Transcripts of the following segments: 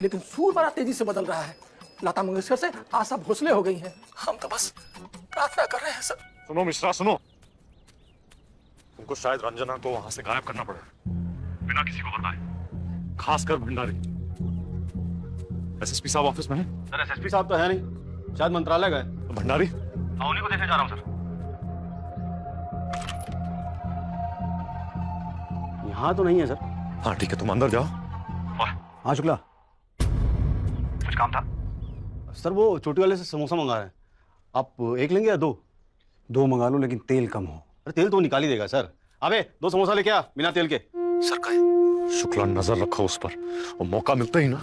लेकिन सूर बड़ा तेजी से बदल रहा है। लता मंगेशकर से आशा भोसले हो गई हैं। हम तो बस प्रार्थना कर रहे हैं सर। सुनो मिश्रा सुनो, तुमको शायद रंजना को वहां से गायब करना पड़े बिना किसी को बताए, खासकर भंडारी। एसएसपी साहब ऑफिस में है? सर एसएसपी साहब तो है नहीं, शायद मंत्रालय गए। तो भंडारी? हाँ उन्हीं को देखने जा रहा हूँ सर। यहाँ तो नहीं है सर। हाँ ठीक है, तुम अंदर जाओ। हाँ शुक्ला, कुछ काम था? सर वो चोटी वाले से समोसा मंगा रहे हैं। आप एक लेंगे या दो? दो मंगा लो, लेकिन तेल कम हो। अरे तेल तो निकाल ही देगा सर। अबे 2 समोसा लेके आ बिना तेल के। सर कहे शुक्ला, नजर रखो उस पर, और मौका मिलता ही ना।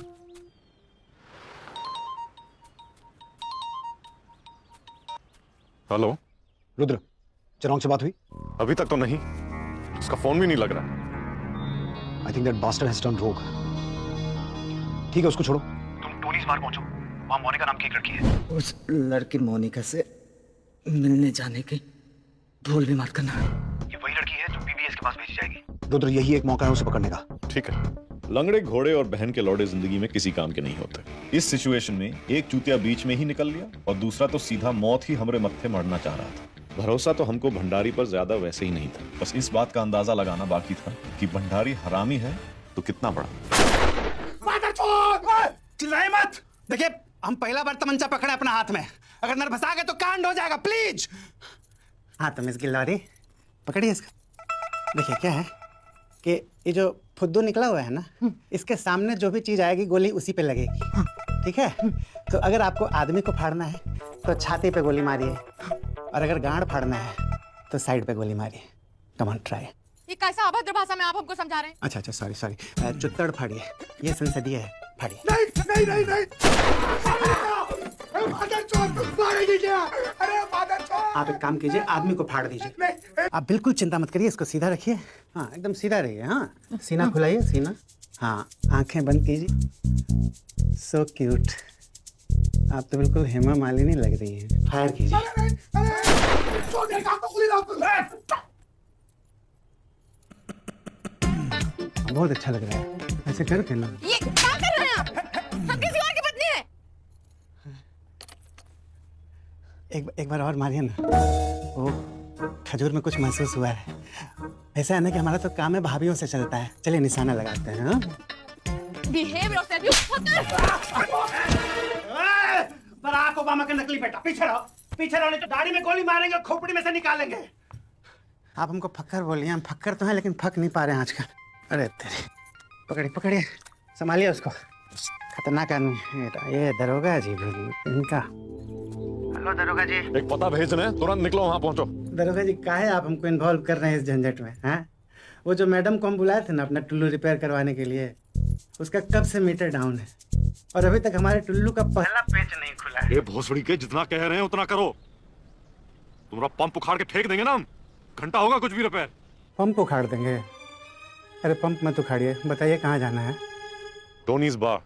हेलो रुद्र, चिराग से बात हुई? अभी तक तो नहीं, उसका फोन भी नहीं लग रहा। I think that bastard has turned rogue. ठीक है, उसको छोड़ो। तुम टोनीज बार पहुंचो, वहां मोनिका नाम की एक लड़की है। उस लड़की मोनिका से मिलने जाने की भूल भी मत करना। ये वही लड़की है जो पीबीएस के पास भेजी जाएगी। रुद्र, यही एक मौका है उसे पकड़ने का। ठीक है। लंगड़े घोड़े और बहन के लौड़े जिंदगी में किसी काम के नहीं होते। इस सिचुएशन में एक चूतिया बीच में ही निकल लिया और दूसरा तो सीधा मौत ही हमरे मत्थे मरना चाह रहा था। भरोसा तो हमको भंडारी पर ज्यादा वैसे ही नहीं था, बस इस बात का अंदाजा लगाना बाकी था कि भंडारी हरामी है तो कितना बड़ा। चिल्लाए मत। देखिए, हम पहला बार तमंचा पकड़े अपना हाथ में, अगर नरभसा गए तो कांड हो जाएगा, प्लीज। हाँ तो मिस गिल्लौरी, पकड़िए इसको। देखिए क्या है कि ये जो फुद्दू निकला हुआ है ना, इसके सामने जो भी चीज आएगी गोली उसी पे लगेगी, ठीक है? तो अगर आपको आदमी को फाड़ना है तो छाती पे गोली मारिए, और अगर गांड फाड़ना है तो साइड पे गोली मारिए। Come on try. ये कैसा अभद्र भाषा में आप हमको समझा रहे हैं? अच्छा सॉरी चुत्तड़ फाड़िए, ये संसदीय है, फाड़िए। नहीं। आप एक काम कीजिए, आदमी को फाड़ दीजिए। आप बिल्कुल चिंता मत करिए, इसको सीधा रखिए। हाँ एकदम सीधा रहिए। हाँ सीना खुलाइए, सीना। हाँ आंखें बंद कीजिए। सो क्यूट, आप तो बिल्कुल हेमा मालिनी लग रही हैं। फायर कीजिए। बहुत अच्छा लग रहा है, ऐसे करके ना। ये क्या कर रहे हैं आप? हम किसी और की पत्नी है। एक बार और मारिए ना। ओ, खजूर में कुछ महसूस हुआ है। ऐसा है ना कि हमारा तो काम है भाभीयों से चलता है। चलिए निशाना लगाते हैं। हाँ? Behave yourself, you fucker! Barack Obama का नकली बेटा, पीछे रहो। पीछे रहो, नहीं तो दाढ़ी में गोली मारेंगे और खोपड़ी में से निकालेंगे। आप हमको फक्कर बोलिए, हम फक्कर तो हैं लेकिन फक नहीं पा रहे हैं आजकल। अरे तेरे, पकड़िए, संभालिए उसको। खतरनाक आदमी है ये दरोगा जी इनका। हेलो दरोगा जी। एक पता भेज रहे हैं, तुरंत निकलो, वहां पहुंचो। दरोगा जी, काहे आप हमको इन्वॉल्व कर रहे हैं इस झंझट में? हैं? वो जो मैडम को हम बुलाए थे ना अपना टुल्लू रिपेयर करवाने के लिए, उसका कब से मीटर डाउन है और अभी तक हमारे टुल्लू का पहला पेच नहीं खुला है। ये भोसड़ी के जितना कह रहे हैं उतना करो। तुम्हारा पंप उखाड़ के फेंक देंगे ना हम, घंटा होगा कुछ भी रिपेयर। पंप उखाड़ देंगे? अरे पंप मत उखाड़िए, बताइए कहाँ जाना है? टोनीज बार।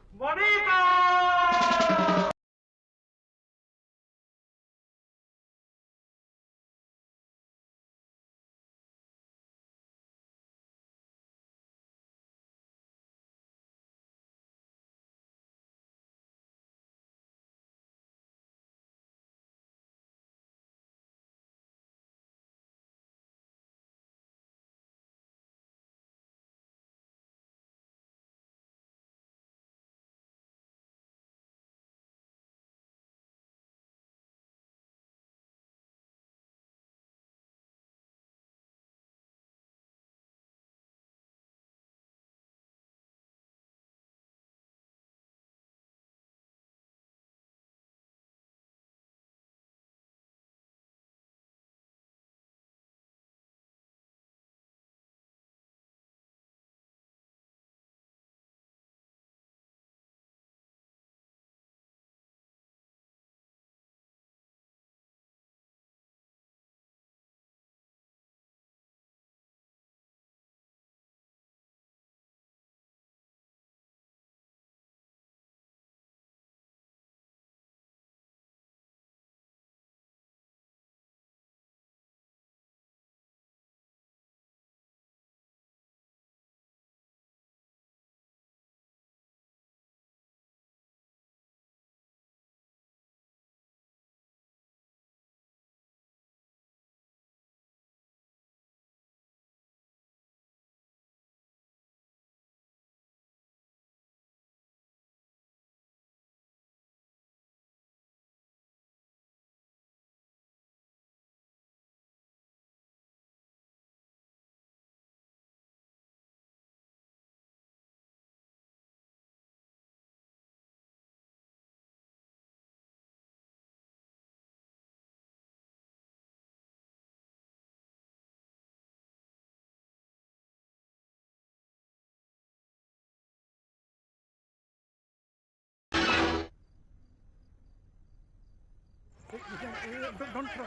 डोंट थ्रो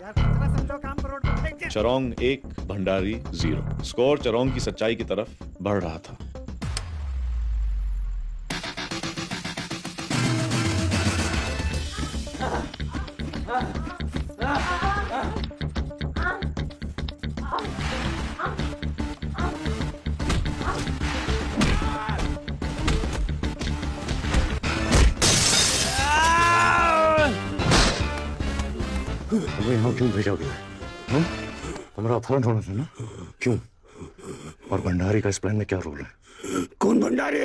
यार, कचरा समझो, काम पर रोड पर फेंक दे। चरोंग 1 भंडारी 0। स्कोर चरोंग की सच्चाई की तरफ बढ़ रहा था। हमें यहाँ क्यों भेजा गया? हमारा अपहरण होना था ना? क्यों? और भंडारी का इस प्लान में क्या रोल है? कौन भंडारी?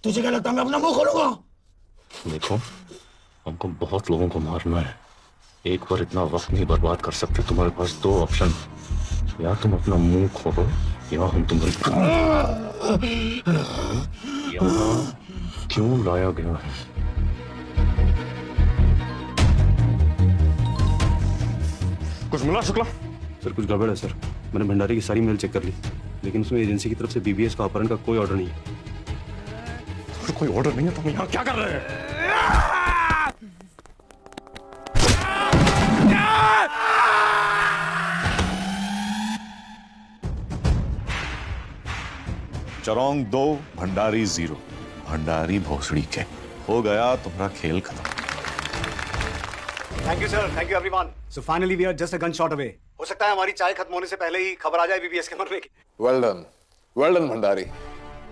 तुझे क्या लगता है मैं अपना मुंह खोलूंगा? देखो, हमको बहुत लोगों को मारना है। एक बार इतना वक्त नहीं बर्बाद कर सकते। तुम्हारे पास 2 ऑप्शन, या तुम अपना मुंह खोलो या हम तुम्हारे यहाँ क्यों लाया गया है? कुछ मिला शुक्ला? सर कुछ गड़बड़ है सर। मैंने भंडारी की सारी मेल चेक कर ली, लेकिन उसमें एजेंसी की तरफ से बीबीएस का अपहरण का कोई ऑर्डर नहीं है। तो कोई ऑर्डर नहीं है तो हम यहाँ क्या कर रहे हैं? चरोंग 2 भंडारी 0। भंडारी भोसड़ी के हो गया तुम्हारा खेल खत्म। Thank you sir, thank you everyone. So finally we are just a gun shot away. हो सकता है हमारी चाय खत्म होने से पहले ही खबर आ जाए बीबीएस के मरने की। Well done Bhandari.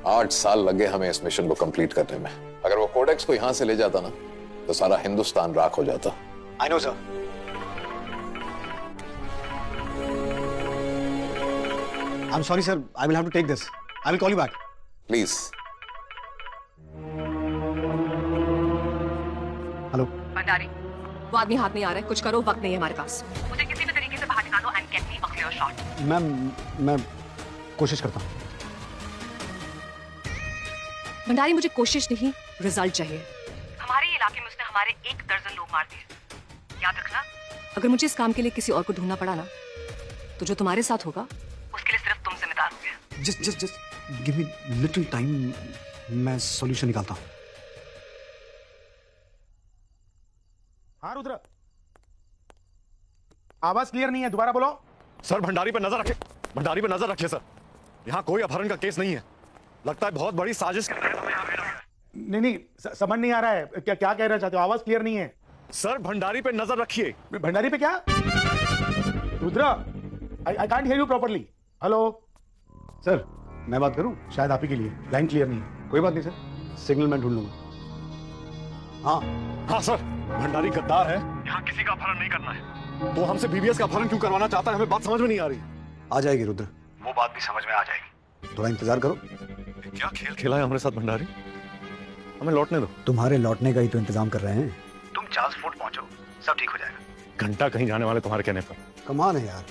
8 साल लगे हमें इस मिशन को कंप्लीट करने में। अगर वो कोडेक्स को यहां से ले जाता ना तो सारा हिंदुस्तान राख हो जाता। I know sir. I am sorry sir, I will have to take this. I will call you back. Please. Hello Bhandari, वो आदमी हाथ नहीं आ रहा है, कुछ करो, वक्त नहीं है हमारे पास। मुझे किसी भी तरीके से बाहर निकालो and get me a clear shot. मैं कोशिश करता हूँ। भंडारी, मुझे कोशिश नहीं, रिजल्ट चाहिए। हमारे इलाके में उसने हमारे 1 दर्जन लोग मार दिए। याद रखना, अगर मुझे इस काम के लिए किसी और को ढूंढना पड़ा ना, तो जो तुम्हारे साथ होगा उसके लिए सिर्फ तुम जिम्मेदार होगे। Just give me little time, मैं सॉल्यूशन निकालता हूँ। हाँ रुद्र, आवाज क्लियर नहीं है, दोबारा बोलो। सर भंडारी पे नजर रखिए, भंडारी पे नजर रखिए सर। यहाँ कोई अपहरण का केस नहीं है। लगता है बहुत बड़ी साजिश। नहीं, समझ नहीं आ रहा है, क्या क्या कह रहे चाहते हो? आवाज क्लियर नहीं है सर भंडारी पे नजर रखिए। भंडारी पे क्या? Rudra, I can't hear you properly. Hello sir मैं बात करूं? शायद आप ही के लिए लाइन क्लियर नहीं है। कोई बात नहीं सर, सिग्नल मैं ढूंढ लूंगा। हाँ सर, भंडारी गद्दार है। यहाँ किसी का अपहरण नहीं करना है। तो हमसे बीबीएस का अपहरण क्यों करवाना चाहता है, हमें बात समझ में नहीं आ रही। आ जाएगी रुद्र, वो बात भी समझ में आ जाएगी। थोड़ा इंतजार करो। क्या खेल खेला है हमारे साथ भंडारी? हमें लौटने दो। तुम्हारे लौटने का ही तो इंतजाम कर रहे हैं। तुम चार्ल्स फोर्ट पहुंचो, सब ठीक हो जाएगा। घंटा कहीं जाने वाले तुम्हारे कहने पर। कमाल है यार,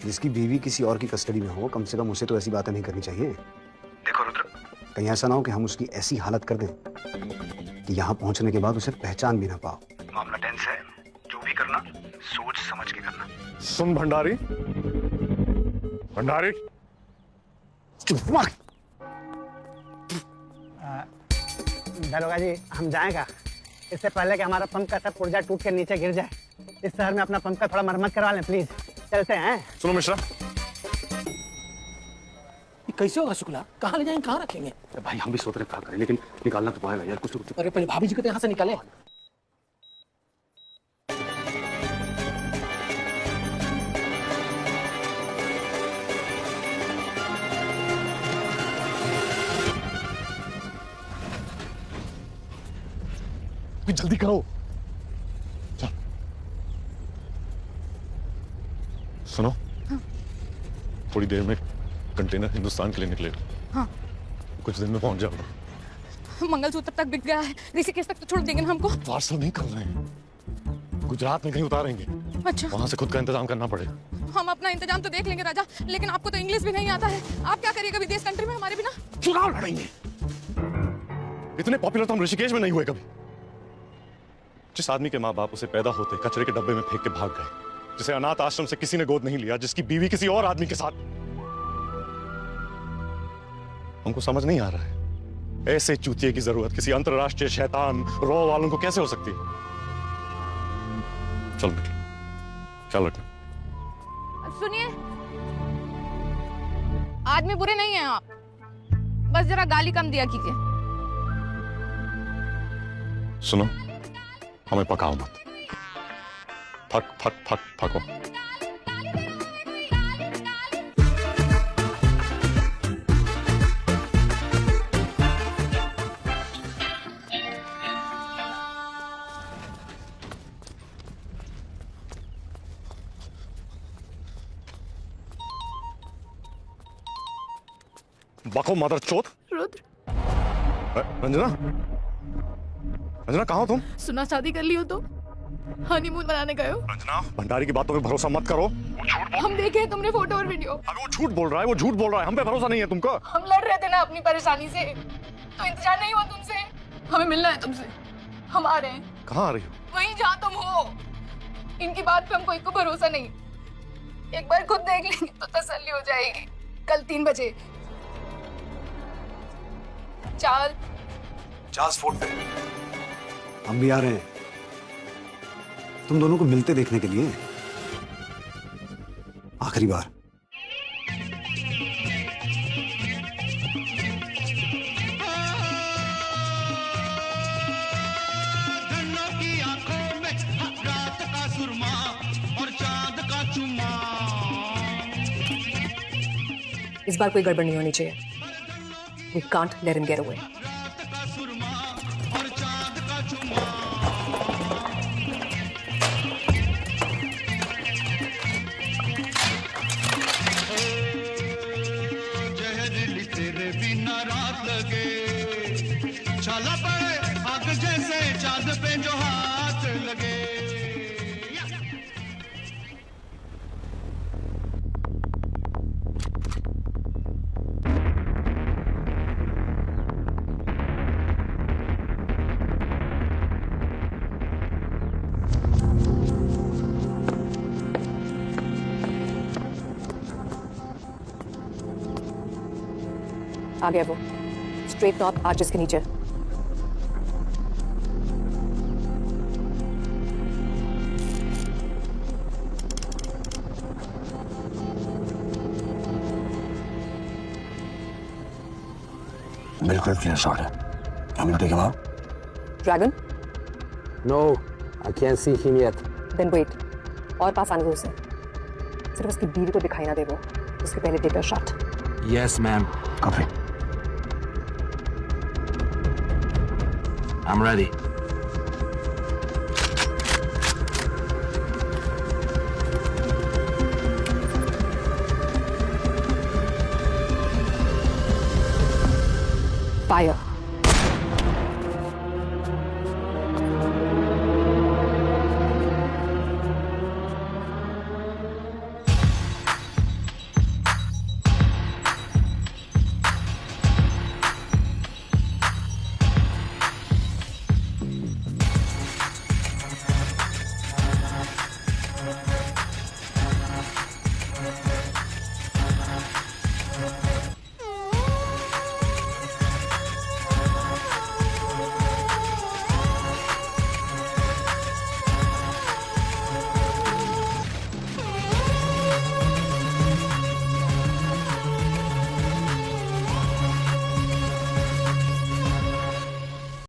जिसकी बीवी किसी और की कस्टडी में हो, कम से कम उसे तो ऐसी बातें नहीं करनी चाहिए। देखो रुद्र, कहीं ऐसा ना हो कि हम उसकी ऐसी हालत कर दें कि यहाँ पहुंचने के बाद उसे पहचान भी ना पाओ। मामला टेंस है, जो भी करना सोच समझ के करना। सुन भंडारी, भंडारी दरोगा जी, हम जाएगा इससे पहले कि हमारा पंप का सब पुर्जा टूट के नीचे गिर जाए। इस शहर में अपना पंप का थोड़ा मरम्मत करवा लें प्लीज। चलते हैं। सुनो मिश्रा, ये कैसे होगा शुक्ला? कहाँ ले जाएंगे, कहाँ रखेंगे? भाई हम भी सोच रहे क्या करें, लेकिन निकालना तो पाएगा यार, कुछ तो। अरे पहले भाभी जी को तो यहाँ से निकाले। जल्दी करो। चल। सुनो, थोड़ी देर में कंटेनर हिंदुस्तान के लिए निकलेगा। हाँ। कुछ दिन में पहुंच जाऊंगा। मंगलसूत्र तक बिक गया है, ऋषिकेश तक तो छोड़ देंगे ना हमको। पार्सल नहीं कर रहे हैं, गुजरात में कहीं उतारेंगे। अच्छा, वहां से खुद का इंतजाम करना पड़ेगा। हम अपना इंतजाम तो देख लेंगे राजा, लेकिन आपको तो इंग्लिश भी नहीं आता है। आप क्या करिएगा विदेश कंट्री में हमारे बिना? चुनाव लड़ेंगे। इतने पॉपुलर तो हम ऋषिकेश में नहीं हुए कभी। जिस आदमी के माँ बाप उसे पैदा होते कचरे के डब्बे में फेंक के भाग गए, जिसे अनाथ आश्रम से किसी ने गोद नहीं लिया, जिसकी बीवी किसी और आदमी के साथ। हमको समझ नहीं आ रहा है, ऐसे चूतिए की जरूरत किसी अंतरराष्ट्रीय शैतान रॉ वालों को कैसे हो सकती है? चल निकल, चल बेटा। सुनिए, आदमी बुरे नहीं हैं आप, बस जरा गाली कम दिया कीजिए। सुनो, हमें पकाओ मत, फक फक फक फको। बको मदर चोत। रुद्र, रंजना, रंजना कहाँ हो तुम? सुना शादी कर ली हो तो हनीमून मनाने गए हो। रंजना, भंडारी की बातों पे भरोसा मत करो, हम देखे हैं तुमने फोटो और वीडियो। अबे वो झूठ बोल रहा है, वो झूठ बोल रहा है, हम पे भरोसा नहीं है तुमको। हम लड़ रहे थे ना अपनी परेशानी से, तो इंतजार नहीं हुआ तुमसे। हमें मिलना है तुमसे, हम आ रहे हैं। कहाँ आ रही हो? वहीं जहाँ तुम हो। इनकी बात पे हमको एक को भरोसा नहीं, एक बार खुद देख लेंगे तो तसल्ली हो जाएगी। कल 3 बजे चार्ल्स फोर्ट पे हम भी आ रहे हैं, तुम दोनों को मिलते देखने के लिए, आखिरी बार। इस बार कोई गड़बड़ नहीं होनी चाहिए। We can't let him get away. आ गया वो, स्ट्रेट नॉर्थ आर्चेस के नीचे। बिल्कुल क्लियर शॉट है। Can you take him out? Dragon? No, I can't see him yet. Then wait. और पास आने दो उसे। सिर्फ उसकी बीवी को दिखाई ना दे वो। उसके पहले take a shot. Yes, ma'am. Copy. I'm ready. Fire.